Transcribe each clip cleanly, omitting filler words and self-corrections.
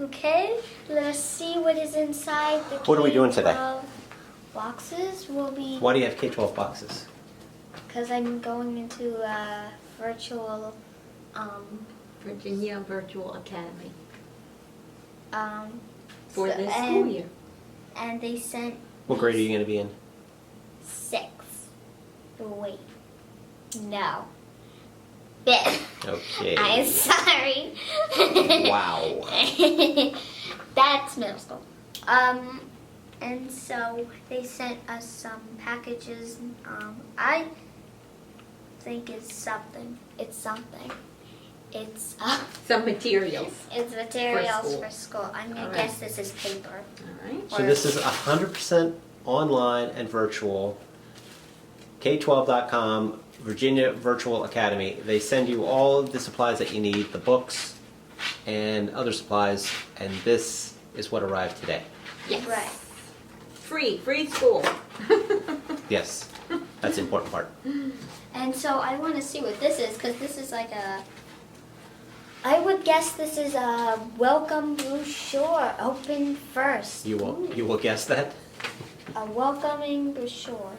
Okay, let's see what is inside the What are we doing today? K12 boxes. Will be Why do you have K12 boxes? because I'm going into a virtual Virginia Virtual Academy for so- this school and- year. and they sent What grade are you going to be in? 6. Wait, no. Fifth. Okay. I'm sorry. Wow. That's middle school. And so they sent us some packages. I think it's something. It's something. It's Some materials. it's materials school. for school. I'm gonna All right. guess this is paper. All right. So this is 100% online and virtual. K12.com, Virginia Virtual Academy. They send you all of the supplies that you need, the books and other supplies, and this is what arrived today. Yes. Right. Free school. Yes, that's the important part. And so I want to see what this is because this is like a. I would guess this is a welcome brochure. Open first. You will guess that? A welcoming brochure,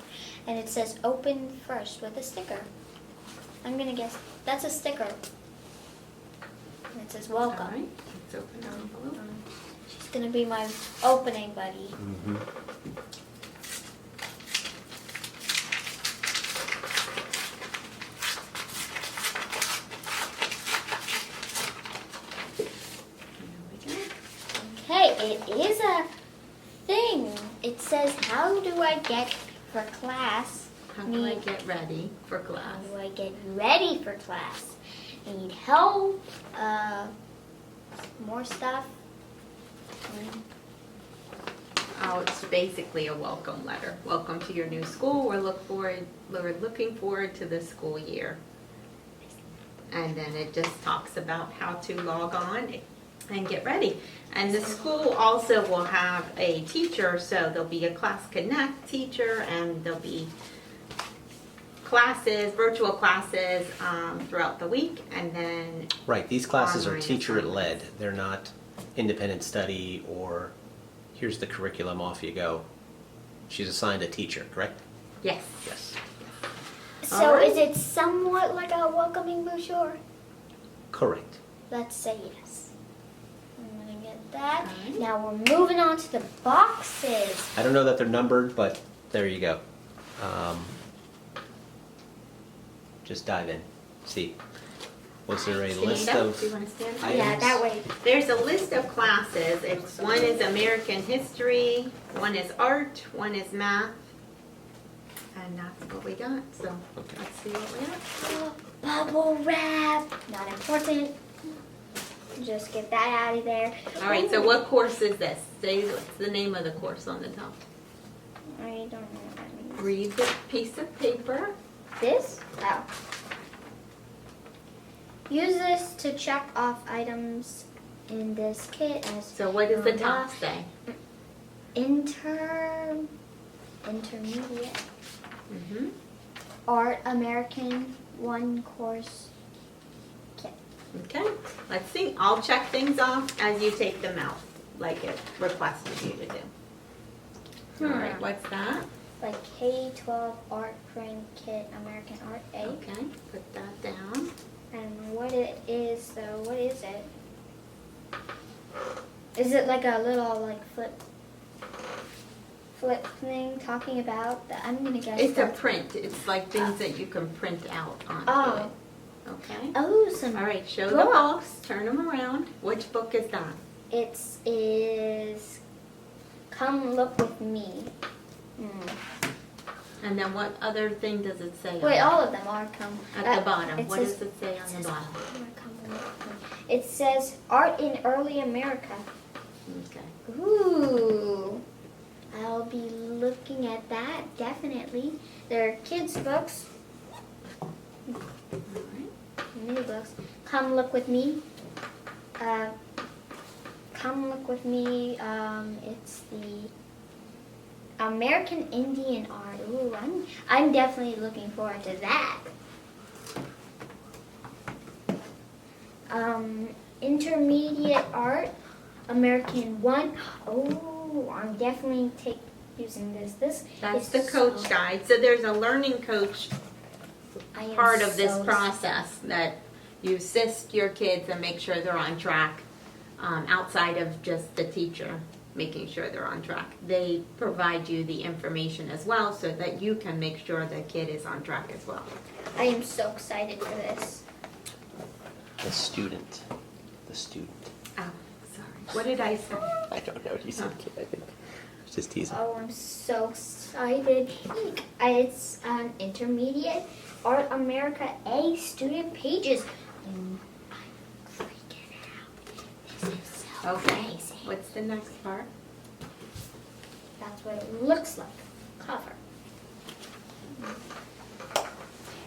and it says open first with a sticker. I'm gonna guess that's a sticker. And it says All welcome. right. Let's open the envelope. She's gonna be my opening buddy. Mm-hmm. There we go. Okay, it is a thing. It says, "How do I get for class? How do I get ready for How class? do I get ready for class? Need help? More stuff." Oh, it's basically a welcome letter. Welcome to your new school. We're looking forward to the school year. And then it just talks about how to log on and get ready. And the school also will have a teacher, so there'll be a Class Connect teacher, and there'll be classes, virtual classes throughout the week, and then Right, these classes are Online teacher-led. They're not independent study or here's the curriculum, off you go. She's assigned a teacher, correct? yes. Yes. So Alright. is it somewhat like a welcoming brochure? Correct. Let's say yes. I'm gonna get that. Alright. Now we're moving on to the boxes. I don't know that they're numbered, but there you go. Just dive in. See. Was there a list Stand up. of Do you want to stand up? items? Yeah, that way. There's a list of classes. One is American history, one is art, one is math, and that's what we got. So Okay. let's see what we got. Bubble wrap. Not important. Just get that out of there. All right. So what course is this? Say what's the name of the course on the top. I don't know what that means. Read the piece of paper. This? Oh. Use this to check off items in this kit as So what does the top say? intermediate Mm-hmm. art American 1 course kit. Okay. Let's see. I'll check things off as you take them out, like it requested you to do. All right. What's that? Like K12 art print kit American art A. Okay. Put that down. And what it is though, what is it? Is it like a little like flip thing talking about that? I'm gonna guess It's a that's- print. It's like things that you can print out onto Oh. it. Okay. Oh, some All right. Show the books. books. Turn them around. Which book is that? It is Come Look With Me. And then what other thing does it say? Wait, on all of them are come. it? At the bottom. What does it say on the bottom? Come Look With Me. It says Art in Early America. Okay. Ooh. I'll be looking at that, definitely. They're kids' books, All right. new books. Come Look With Me. Come Look With Me. It's the American Indian art. Ooh, I'm definitely looking forward to that. Intermediate art, American 1. Oh, I'm definitely using this. That's is the coach so- guide. So there's a learning coach I am part of this so process that you assist your kids and make sure they're on track, outside of just the teacher making sure they're on track. They provide you the information as well so that you can make sure the kid is on track as well. I am so excited for this. The student. The student. Oh, sorry. What did I say? I don't know. You said kid, I think. Just teasing. Oh, I'm so excited. It's an Intermediate Art America A student pages. I'm freaking out. This is so Okay. crazy. What's the next part? That's what it looks like. Cover.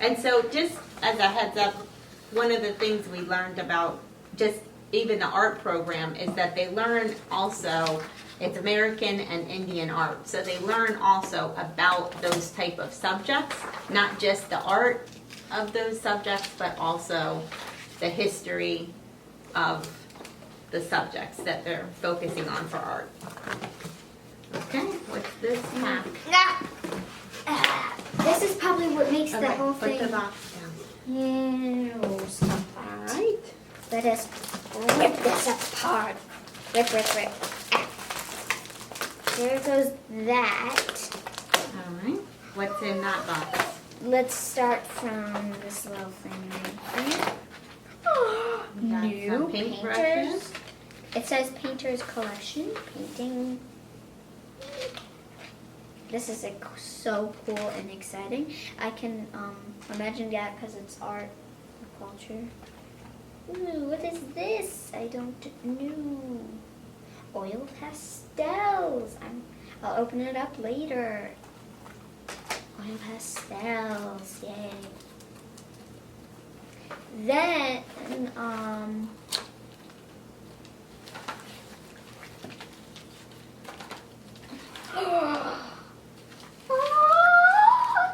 And so just as a heads up, one of the things we learned about just even the art program is that they learn also, it's American and Indian art. So they learn also about those type of subjects, not just the art of those subjects, but also the history of the subjects that they're focusing on for art. Okay, what's this map? This is probably what makes the Okay, whole put thing. the box down. Yeah, stop All that. right. Let us rip this apart. Rip, rip, rip. Ah. There goes that. All right. What's in that box? Let's start from this little thing right here. We got New some painters. paintbrushes. It says painters collection, painting. This is so cool and exciting. I can imagine that because it's art or culture. Ooh, what is this? I don't know. Oil pastels. I'll open it up later. Oil pastels, yay. Then,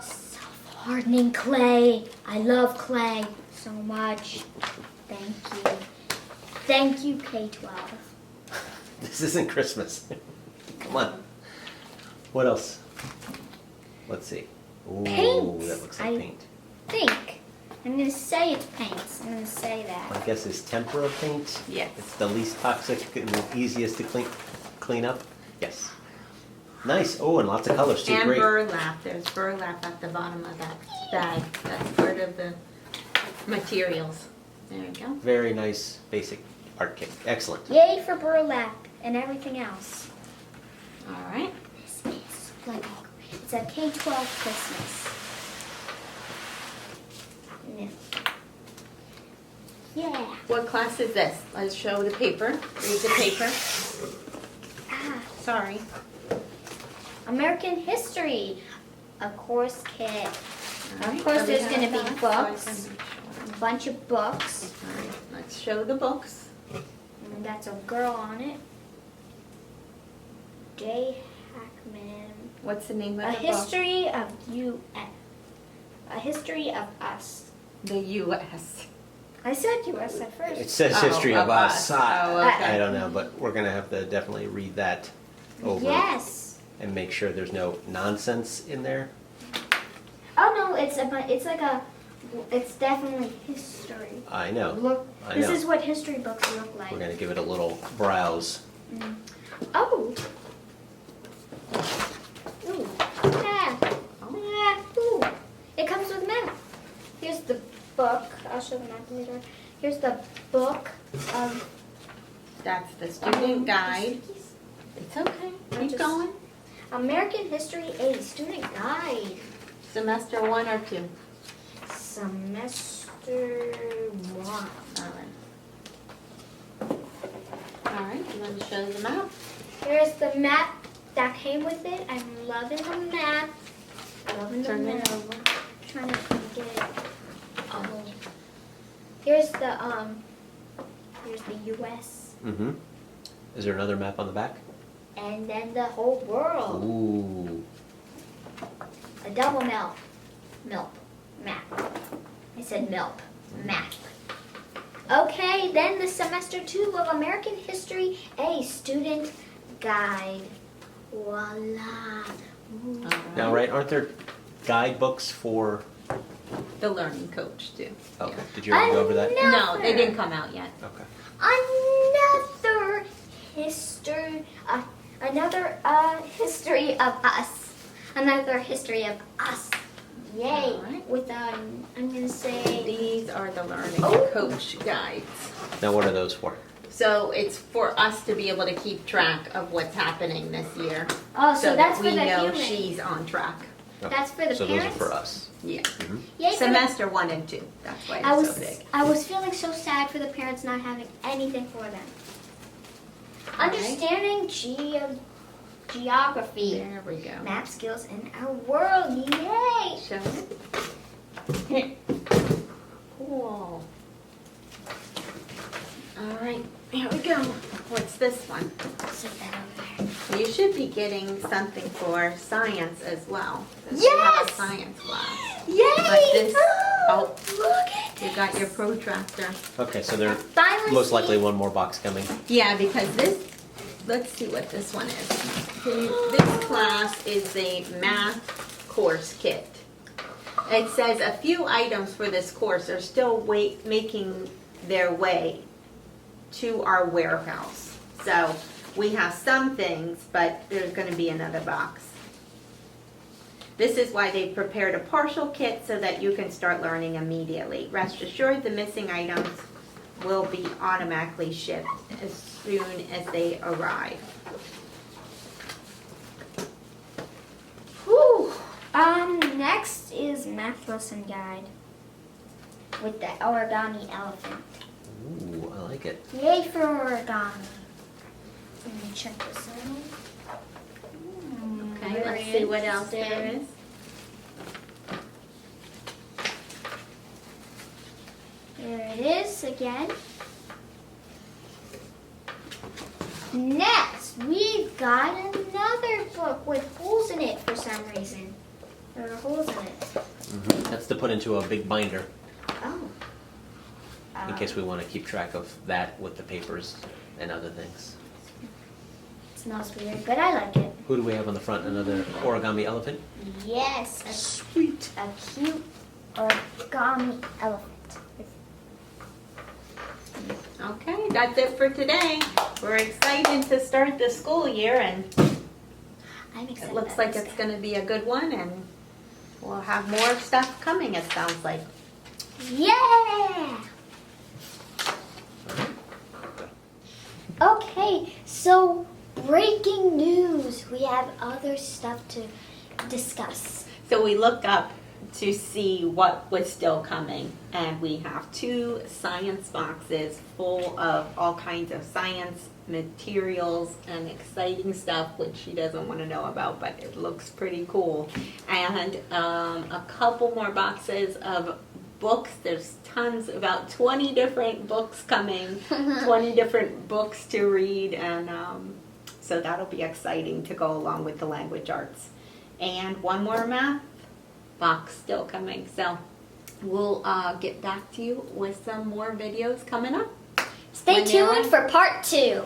self-hardening clay. I love clay so much. Thank you. Thank you, K12. This isn't Christmas. Come on. What else? Let's see. Ooh, Paints. that looks like I paint. think. I'm going to say it's paints. I'm going to say My that. guess is tempera paint. Yes. It's the least toxic and the easiest to clean up. Yes. Nice. Oh, and lots of colors too. And Great. burlap. There's burlap at the bottom of that bag. That's part of the materials. There you go. Very nice basic art kit. Excellent. Yay for burlap and everything else. All right. This is like it's a K12 Christmas. Yeah. What class is this? Let's show the paper. Read the paper. Ah, Sorry. American history. A course kit. All right. Of course So we there's have gonna be that, so I books. can make sure. A bunch of books. All right. Let's show the books. And that's a girl on it. J. Hackman. What's the name of A the book? history of U.S. A history of us. The U.S. I said U.S. at first. It says Oh, history of us. Oh, okay. I don't know, but we're gonna have to definitely read that over Yes. and make sure there's no nonsense in there. Oh no, it's definitely history. I know. Look, I this know. is what history books look like. We're gonna give it a little browse. Oh. Ooh. Ah. Ah. Ooh. It comes with a map. Here's the book. I'll show the map later. Here's the book of That's the student guide. It's okay. I Keep just- going. American History A Student Guide. Semester 1 or 2. Semester 1. All right. All right. You want to show the map? Here's the map that came with it. I'm loving the map. Loving the Turn map. it over. Trying to get it. Oh. Here's the U.S. Mm-hmm. Is there another map on the back? and then the whole world. Ooh. A double map. I said milk. Map. Okay, then the semester 2 of American History, a student guide. Voila. Ooh. Now, right, aren't there guidebooks for... The learning coach too. Okay, did you already go over that? No, they didn't come out yet. Okay. Another history, history of us. Another history of us. Yay! Alright. With I'm gonna say These are the learning Oh. coach guides. Now, what are those for? So it's for us to be able to keep track of what's happening this year. oh, so that's that for we the know human. she's on track. Okay. That's for the so parents? those are for us. Yeah. Yay for the- Semester 1 and 2. That's why I it's was so big. I was feeling so sad for the parents not having anything for them. Understanding geography, There we go. map skills in our world. Yay! Show it. Cool. All right, here we go. What's this one? Set that over there. You should be getting something for science as well. since Yes! You have a science class. Yay! But this- oh, look at You got your protractor. Okay, so there's Finally, most likely one more box coming. Yeah, because this, let's see what this one is. This class is a math course kit. It says a few items for this course are still making their way to our warehouse. So we have some things, but there's going to be another box. This is why they prepared a partial kit so that you can start learning immediately. Rest assured the missing items will be automatically shipped as soon as they arrive. Whew. Next is math lesson guide with the origami elephant. Ooh, I like it. Yay for origami. Let me check this out. Okay, let's see what else there is. There it is again. Next, we've got another book with holes in it for some reason. There are holes in it. That's to put into a big binder Oh. in case we want to keep track of that with the papers and other things. It smells weird, but I like it. Who do we have on the front? Another origami elephant? Yes, Sweet. a cute origami elephant. Okay, that's it for today. We're excited to start the school year, and I'm excited. it looks about like this it's guy. going to be a good one, and we'll have more stuff coming, it sounds like. Yeah! Okay, so breaking news. We have other stuff to discuss. So we looked up to see what was still coming, and we have 2 science boxes full of all kinds of science materials and exciting stuff, which she doesn't want to know about, but it looks pretty cool. And a couple more boxes of books. There's tons, about 20 different books coming, 20 different books to read, and so that'll be exciting to go along with the language arts. And one more math box still coming. So we'll get back to you with some more videos coming up. Stay When they're tuned on. for part 2.